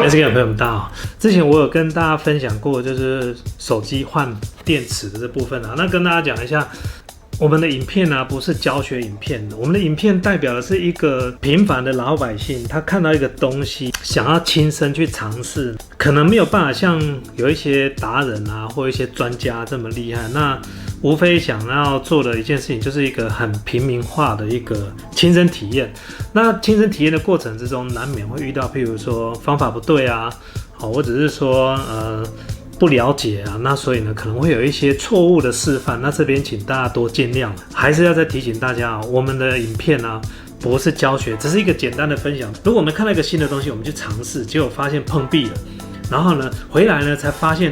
SK 的朋友们，大家好。之前我有跟大家分享过，就是手机换电池的这部分啊。那跟大家讲一下，我们的影片啊，不是教学影片，我们的影片代表的是一个平凡的老百姓，他看到一个东西，想要亲身去尝试，可能没有办法像有一些达人啊，或一些专家这么厉害。那无非想要做的一件事情，就是一个很平民化的一个亲身体验。那亲身体验的过程之中，难免会遇到，譬如说方法不对啊，或者是说不了解啊，那所以呢，可能会有一些错误的示范。那这边请大家多见谅，还是要再提醒大家啊，我们的影片啊，不是教学，只是一个简单的分享。如果我们看到一个新的东西，我们去尝试，结果发现碰壁了。然后呢，回来呢才发现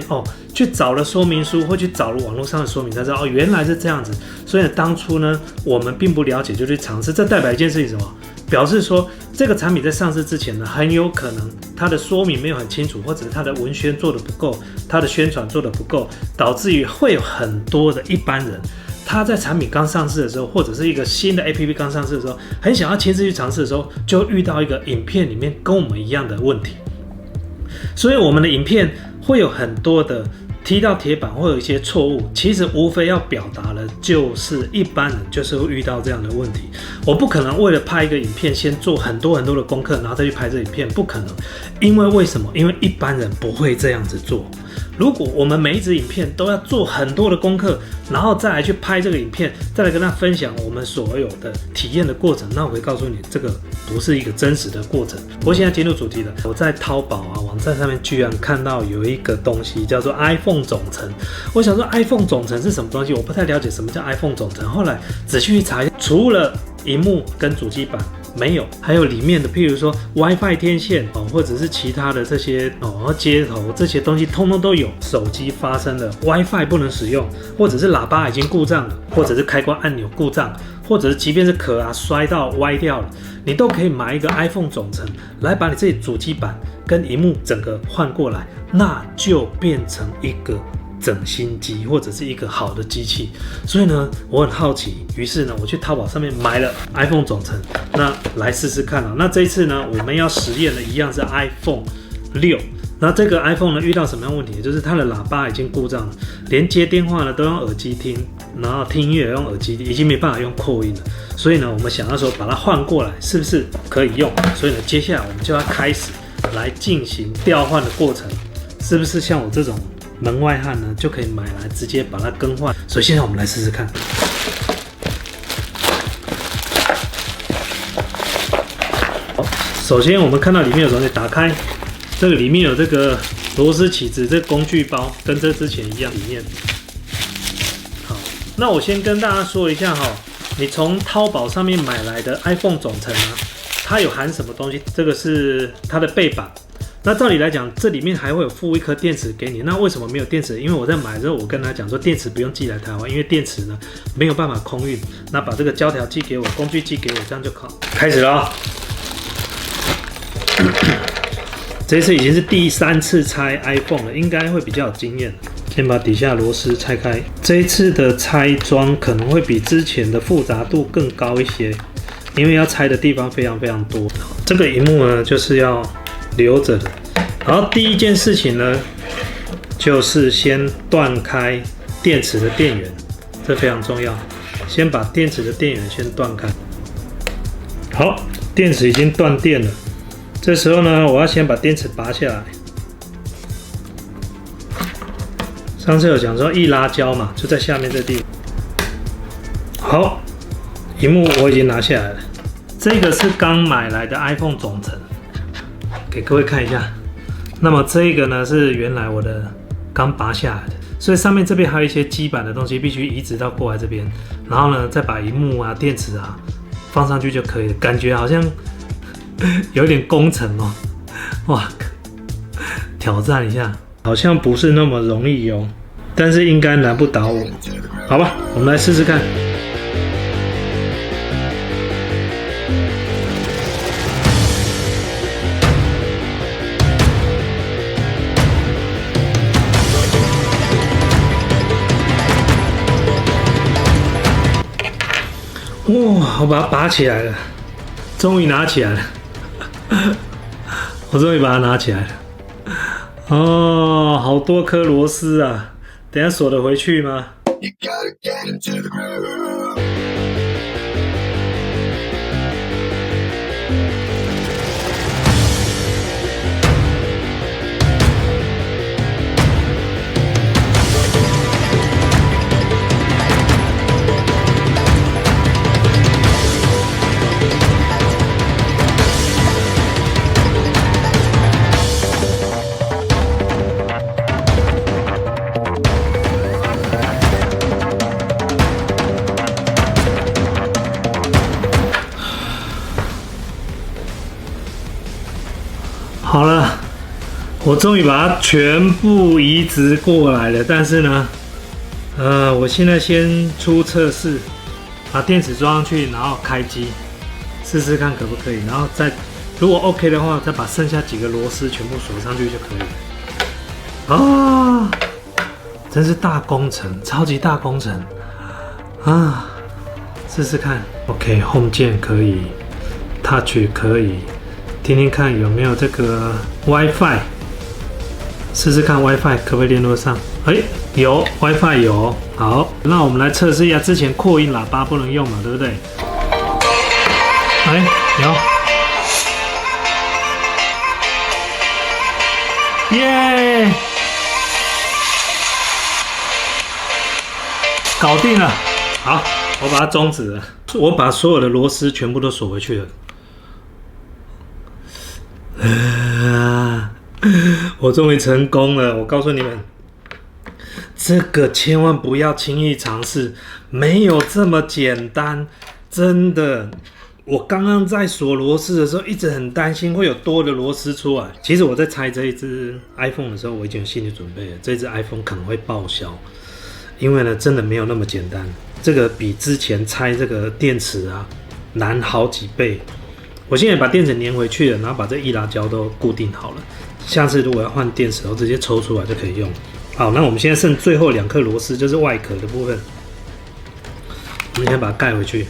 去找了说明书或去找了网络上的说明，才知道原来是这样子。所以呢，当初呢我们并不了解就去尝试，这代表一件事情什么？表示说这个产品在上市之前呢，很有可能它的说明没有很清楚，或者是它的文宣做的不够，它的宣传做的不够，导致于会有很多的一般人。他在产品刚上市的时候，或者是一个新的 APP 刚上市的时候，很想要亲自去尝试的时候，就遇到一个影片里面跟我们一样的问题。所以我们的影片会有很多的踢到铁板，会有一些错误，其实无非要表达的就是一般人就是会遇到这样的问题。我不可能为了拍一个影片先做很多的功课，然后再去拍这影片，不可能。因为什么？因为一般人不会这样子做。如果我们每一支影片都要做很多的功课，然后再来去拍这个影片，再来跟他分享我们所有的体验的过程，那我会告诉你，这个不是一个真实的过程。我现在进入主题了，我在淘宝网站上面居然看到有一个东西叫做 iPhone 总成。我想说 iPhone 总成是什么东西，我不太了解什么叫 iPhone 总成。后来仔细去查一下，除了萤幕跟主机板没有，还有里面的譬如说 WiFi 天线或者是其他的这些接头，这些东西通通都有。手机发生了 WiFi 不能使用，或者是喇叭已经故障了，或者是开关按钮故障，或者是即便是壳摔到歪掉了，你都可以买一个 iPhone 总成来把你自己主机板跟萤幕整个换过来，那就变成一个整新机或者是一个好的机器。所以呢，我很好奇，于是呢，我去淘宝上面买了 iPhone 总成，那来试试看。那这一次呢，我们要实验的一样是 iPhone 6。那这个 iPhone 呢，遇到什么样的问题？就是它的喇叭已经故障了，连接电话呢都用耳机听，然后听音乐也用耳机听，已经没办法用扩音了。所以呢，我们想要说把它换过来，是不是可以用？所以呢，接下来我们就要开始来进行调换的过程，是不是像我这种门外汉呢，就可以买来直接把它更换？所以现在我们来试试看。好，首先我们看到里面有东西，打开，这个里面有这个螺丝起子，这个工具包跟这之前一样里面。好，那我先跟大家说一下你从淘宝上面买来的 iPhone 总成啊，它有含什么东西？这个是它的背板。那照理来讲，这里面还会有附一颗电池给你。那为什么没有电池？因为我在买的时候，我跟他讲说，电池不用寄来台湾，因为电池呢没有办法空运。那把这个胶条寄给我，工具寄给我，这样就好。开始了这一次已经是第3次拆 iPhone 了，应该会比较有经验。先把底下螺丝拆开。这一次的拆装可能会比之前的复杂度更高一些，因为要拆的地方非常非常多。这个萤幕呢，就是要留着的。然后第一件事情呢，就是先断开电池的电源，这非常重要。先把电池的电源先断开。好，电池已经断电了。这时候呢，我要先把电池拔下来。上次有讲说易拉胶嘛，就在下面这地方。好，萤幕我已经拿下来了。这个是刚买来的 iPhone 总成。给各位看一下，那么这个呢是原来我的刚拔下来的，所以上面这边还有一些基板的东西必须移植到过来这边，然后呢再把萤幕啊、电池啊放上去就可以了。感觉好像有点工程哇，挑战一下，好像不是那么容易但是应该难不倒我，好吧，我们来试试看。哇，我把它拔起来了，终于拿起来了，我终于把它拿起来了。哦，好多颗螺丝啊，等一下锁得回去吗？好了，我终于把它全部移植过来了。但是呢，我现在先出测试，把电池装上去，然后开机试试看可不可以，然后再如果 OK 的话，再把剩下几个螺丝全部锁上去就可以了。啊，真是大工程，超级大工程啊！试试看 ，OK，Home 键可以 ，Touch 可以。听听看有没有这个 WiFi， 试试看 WiFi 可不可以联络上？有 WiFi 有。好，那我们来测试一下，之前扩音喇叭不能用嘛，对不对？有。耶！搞定了。好，我把它终止了，我把所有的螺丝全部都锁回去了。我终于成功了！我告诉你们，这个千万不要轻易尝试，没有这么简单，真的。我刚刚在锁螺丝的时候，一直很担心会有多的螺丝出来。其实我在拆这一只 iPhone 的时候，我已经有心理准备了，这只 iPhone 可能会报销，因为呢，真的没有那么简单。这个比之前拆这个电池啊难好几倍。我现在把电池粘回去了，然后把这易拉胶都固定好了。下次如果要换电池，我直接抽出来就可以用。好，那我们现在剩最后2颗螺丝，就是外壳的部分。我们先把它盖回去。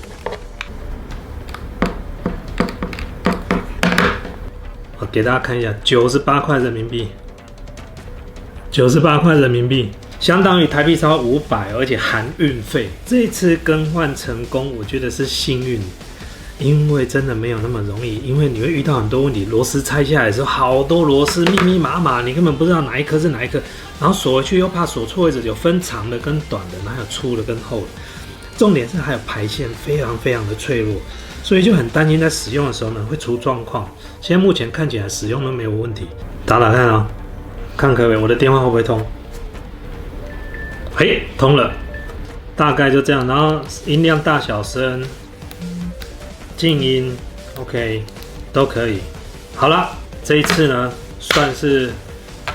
好，给大家看一下，98块人民币，98块人民币，相当于台币超500，而且含运费。这次更换成功，我觉得是幸运。因为真的没有那么容易，因为你会遇到很多问题。螺丝拆下来的时候，好多螺丝密密麻麻，你根本不知道哪一颗是哪一颗，然后锁回去又怕锁错位置，有分长的跟短的，还有粗的跟厚的。重点是还有排线非常非常的脆弱，所以就很担心在使用的时候呢会出状况。现在目前看起来使用都没有问题。打打看啊，看可不可以？我的电话会不会通？通了，大概就这样。然后音量大小声。静音 ，OK， 都可以。好了，这一次呢，算是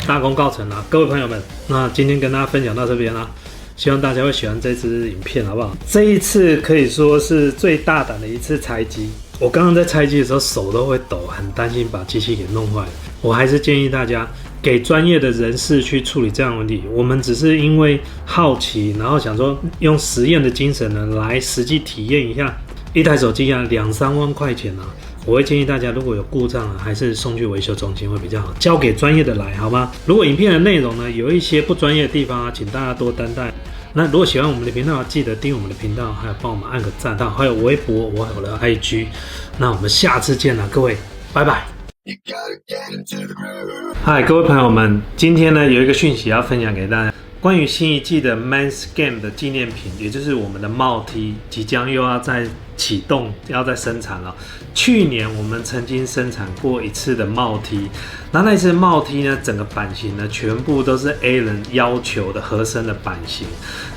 大功告成了，各位朋友们。那今天跟大家分享到这边啦，希望大家会喜欢这支影片，好不好？这一次可以说是最大胆的一次拆机。我刚刚在拆机的时候手都会抖，很担心把机器给弄坏。我还是建议大家给专业的人士去处理这样的问题。我们只是因为好奇，然后想说用实验的精神呢，来实际体验一下。一台手机啊，2-3万块钱啊，我会建议大家如果有故障啊，还是送去维修中心会比较好，交给专业的来，好吗？如果影片的内容呢有一些不专业的地方啊，请大家多担待。那如果喜欢我们的频道，记得订阅我们的频道，还有帮我们按个赞，还有微博，我有的 IG。那我们下次见啦，各位，拜拜。嗨，各位朋友们，今天呢有一个讯息要分享给大家。关于新一季的 Manscaped 的纪念品，也就是我们的帽 T， 即将又要再启动，要再生产了。去年我们曾经生产过一次的帽 T， 那一次帽 T 呢，整个版型呢，全部都是 Alan 要求的合身的版型。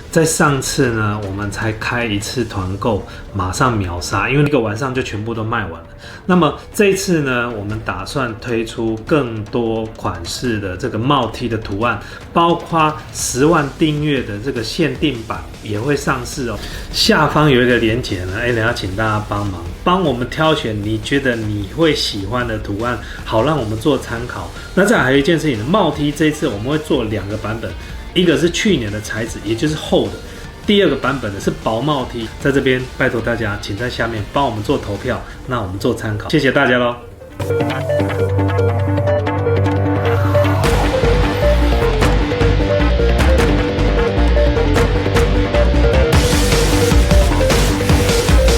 在上次呢，我们才开一次团购，马上秒杀，因为那个晚上就全部都卖完了。那么这一次呢，我们打算推出更多款式的这个帽 T 的图案，包括10万订阅的这个限定版也会上市哦。下方有一个连结呢，Alan 要请大家帮我们挑选你觉得你会喜欢的图案，好让我们做参考。那再来还有一件事情，帽 T 这一次我们会做2个版本。一个是去年的材质，也就是厚的；第2个版本的是薄帽 T。在这边拜托大家，请在下面帮我们做投票，那我们做参考。谢谢大家咯。